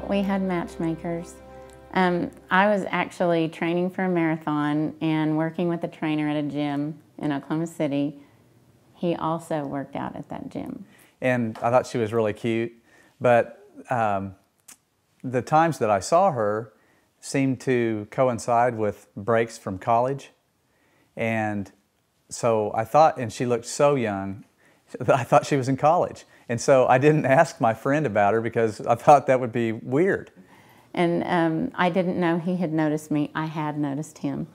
we had matchmakers. I was actually training for a marathon and working with a trainer at a gym in Oklahoma City. He also worked out at that gym. And I thought she was really cute, but the times that I saw her seemed to coincide with breaks from college. And so I thought, and she looked so young, I thought she was in college. And so I didn't ask my friend about her because I thought that would be weird. And I didn't know he had noticed me. I had noticed him.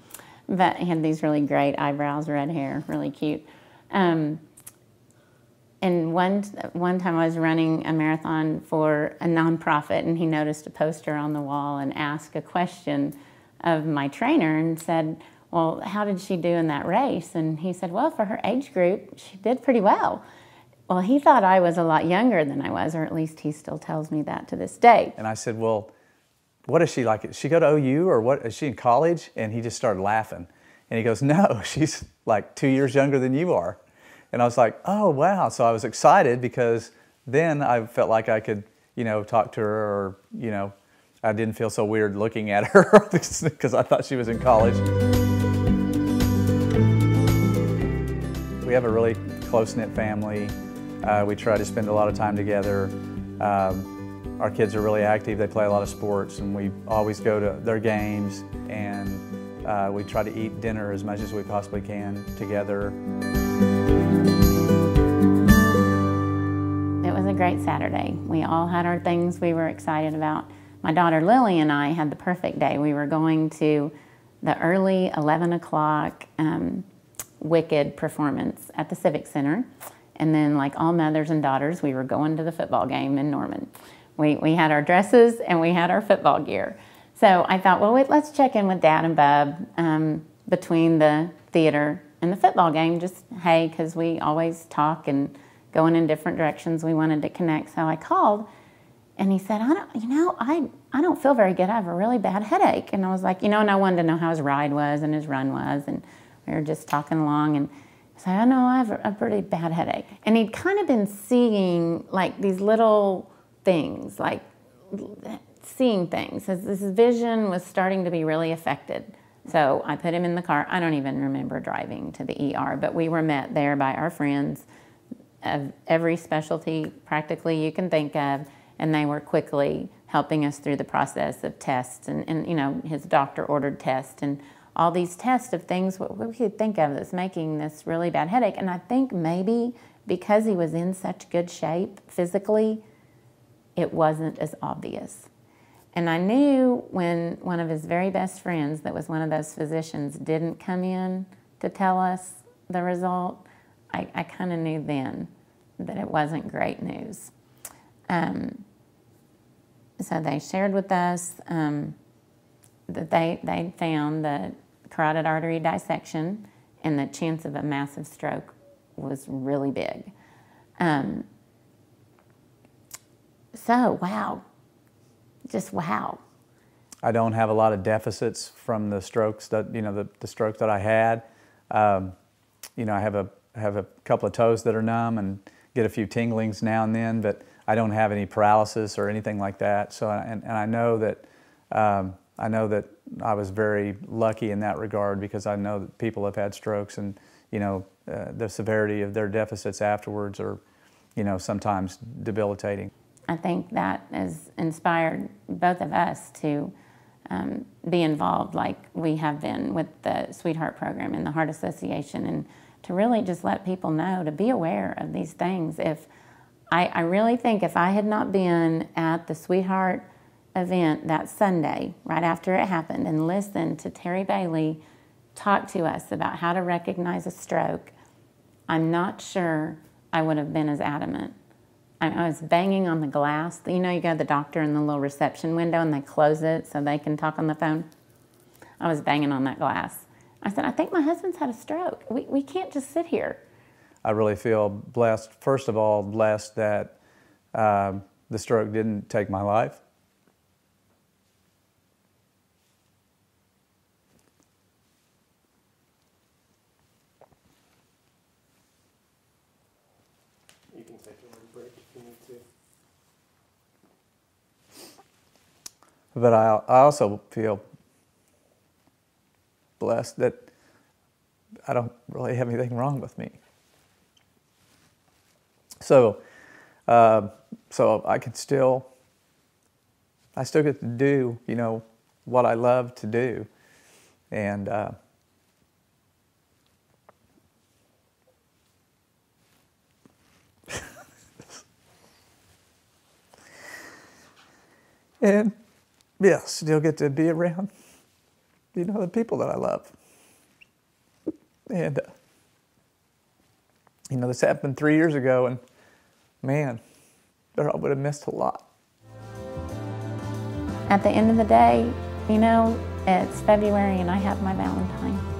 But he had these really great eyebrows, red hair, really cute. And one time I was running a marathon for a nonprofit, and he noticed a poster on the wall and asked a question of my trainer and said, well, how did she do in that race? And he said, well, for her age group, she did pretty well. Well, he thought I was a lot younger than I was, or at least he still tells me that to this day. And I said, well, what is she like? Does she go to OU, or what? Is she in college? And he just started laughing. And he goes, no, she's like 2 years younger than you are. And I was like, oh, wow. So I was excited because then I felt like I could, talk to her, or, I didn't feel so weird looking at her because I thought she was in college. We have a really close-knit family. We try to spend a lot of time together. Our kids are really active. They play a lot of sports, and we always go to their games, and we try to eat dinner as much as we possibly can together. It was a great Saturday. We all had our things we were excited about. My daughter Lily and I had the perfect day. We were going to the early 11 o'clock Wicked performance at the Civic Center. And then, like all mothers and daughters, we were going to the football game in Norman. We had our dresses and we had our football gear. So I thought, well, let's check in with Dad and Bub between the theater and the football game. Just, hey, because we always talk and going in different directions. We wanted to connect. So I called, and he said, I don't feel very good. I have a really bad headache. And I was like, and I wanted to know how his ride was and his run was. And we were just talking along, and he said, I know I have a pretty bad headache. And he'd kind of been seeing like these little things, like seeing things. His vision was starting to be really affected. So I put him in the car. I don't even remember driving to the ER, but we were met there by our friends of every specialty practically you can think of, and they were quickly helping us through the process of tests, and his doctor ordered tests, and all these tests of things what we could think of that's making this really bad headache. And I think maybe because he was in such good shape physically, it wasn't as obvious. And I knew when one of his very best friends that was one of those physicians didn't come in to tell us the result, I kind of knew then that it wasn't great news. So they shared with us that they found the carotid artery dissection, and the chance of a massive stroke was really big. So, wow. Just wow. I don't have a lot of deficits from the strokes that, the stroke that I had. I have a couple of toes that are numb and get a few tinglings now and then, but I don't have any paralysis or anything like that. So, and I know that I was very lucky in that regard, because I know that people have had strokes, and the severity of their deficits afterwards are, sometimes debilitating. I think that has inspired both of us to be involved like we have been with the Sweetheart program and the Heart Association, and to really just let people know to be aware of these things. I really think if I had not been at the Sweetheart event that Sunday, right after it happened, and listened to Terry Bailey talk to us about how to recognize a stroke, I'm not sure I would have been as adamant. I was banging on the glass. You go to the doctor in the little reception window and they close it so they can talk on the phone. I was banging on that glass. I said, I think my husband's had a stroke. We can't just sit here. I really feel blessed, first of all, blessed that the stroke didn't take my life. You can take a little break if you need to. But I also feel blessed that I don't really have anything wrong with me. So, so I still get to do, you know, what I love to do, and and yeah, still get to be around, you know, the people that I love. And you know, this happened 3 years ago, and man, I would have missed a lot. At the end of the day, you know, it's February and I have my Valentine.